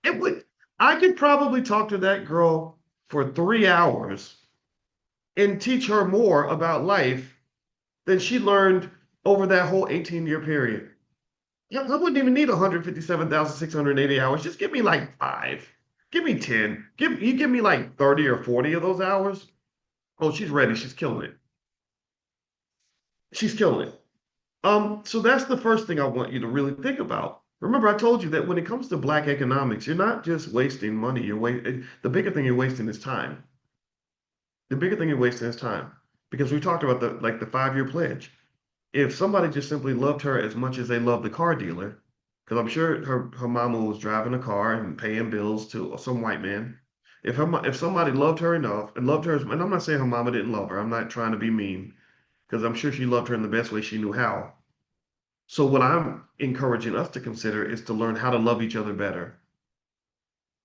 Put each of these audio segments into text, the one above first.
It would, I could probably talk to that girl for 3 hours and teach her more about life than she learned over that whole 18-year period. Yeah, I wouldn't even need 157,680 hours. Just give me like five. Give me 10. Give me like 30 or 40 of those hours. Oh, she's ready. She's killing it. She's killing it. So that's the first thing I want you to really think about. Remember, I told you that when it comes to black economics, you're not just wasting money. The bigger thing you're wasting is time. The bigger thing you're wasting is time. Because we talked about the 5-year pledge. If somebody just simply loved her as much as they loved the car dealer, because I'm sure her mama was driving a car and paying bills to some white man. If somebody loved her enough and loved her, and I'm not saying her mama didn't love her. I'm not trying to be mean, because I'm sure she loved her in the best way she knew how. So what I'm encouraging us to consider is to learn how to love each other better.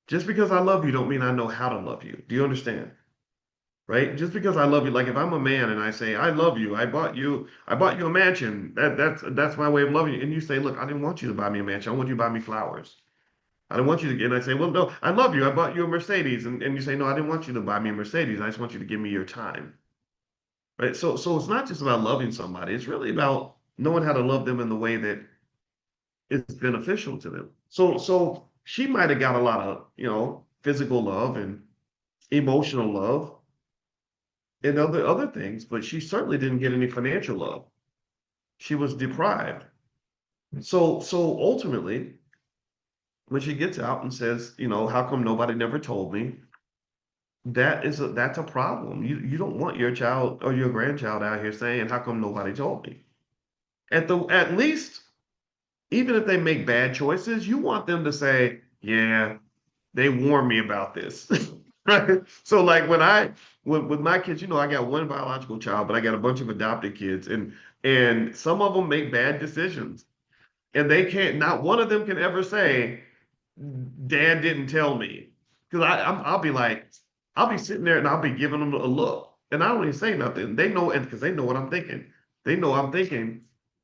Just because I love you don't mean I know how to love you. Do you understand? Right? Just because I love you, like if I'm a man and I say I love you, I bought you a mansion. That's my way of loving you. And you say, look, I didn't want you to buy me a mansion. I want you to buy me flowers. I don't want you to. And I say, well, no, I love you. I bought you a Mercedes, and you say, no, I didn't want you to buy me a Mercedes. I just want you to give me your time. Right? So it's not just about loving somebody. It's really about knowing how to love them in the way that is beneficial to them. So she might have got a lot of physical love and emotional love and other things, but she certainly didn't get any financial love. She was deprived. So ultimately, when she gets out and says, how come nobody never told me? That's a problem. You don't want your child or your grandchild out here saying, how come nobody told me? At least, even if they make bad choices, you want them to say, yeah, they warned me about this. Right? So like with my kids, I got one biological child, but I got a bunch of adopted kids, and some of them make bad decisions. And they can't, not one of them can ever say, Dad didn't tell me. Because I'll be like, I'll be sitting there and I'll be giving them a look. And I don't even say nothing. They know, and because they know what I'm thinking. They know I'm thinking,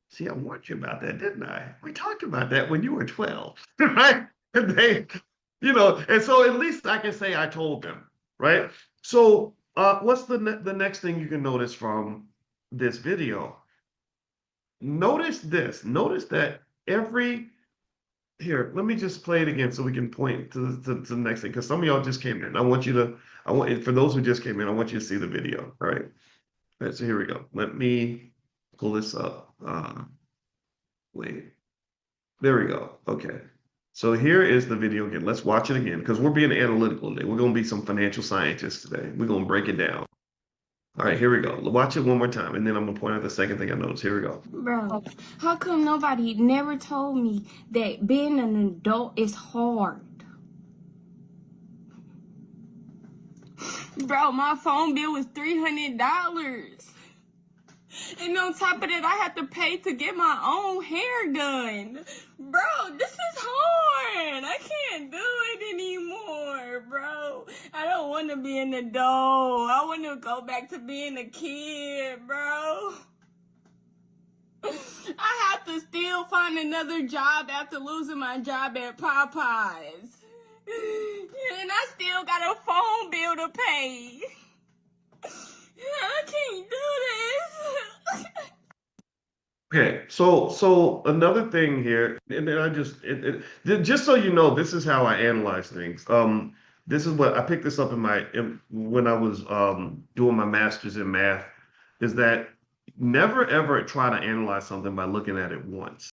see, I warned you about that, didn't I? We talked about that when you were 12. Right? And and so at least I can say I told them, right? So what's the next thing you can notice from this video? Notice this. Notice that every here, let me just play it again so we can point to the next thing. Because some of y'all just came in. I want for those who just came in, I want you to see the video. All right. All right, so here we go. Let me pull this up. Wait, there we go. Okay. So here is the video again. Let's watch it again because we're being analytical today. We're going to be some financial scientists today. We're going to break it down. All right, here we go. Watch it one more time, and then I'm gonna point out the second thing I noticed. Here we go. Bro, how come nobody never told me that being an adult is hard? Bro, my phone bill was $300. And on top of that, I had to pay to get my own hair done. Bro, this is hard. I can't do it anymore, bro. I don't want to be an adult. I want to go back to being a kid, bro. I have to still find another job after losing my job at Popeyes. And I still got a phone bill to pay. I can't do this. Okay, so another thing here, and then just so you know, this is how I analyze things. This is what I picked this up when I was doing my master's in math, is that never ever try to analyze something by looking at it once.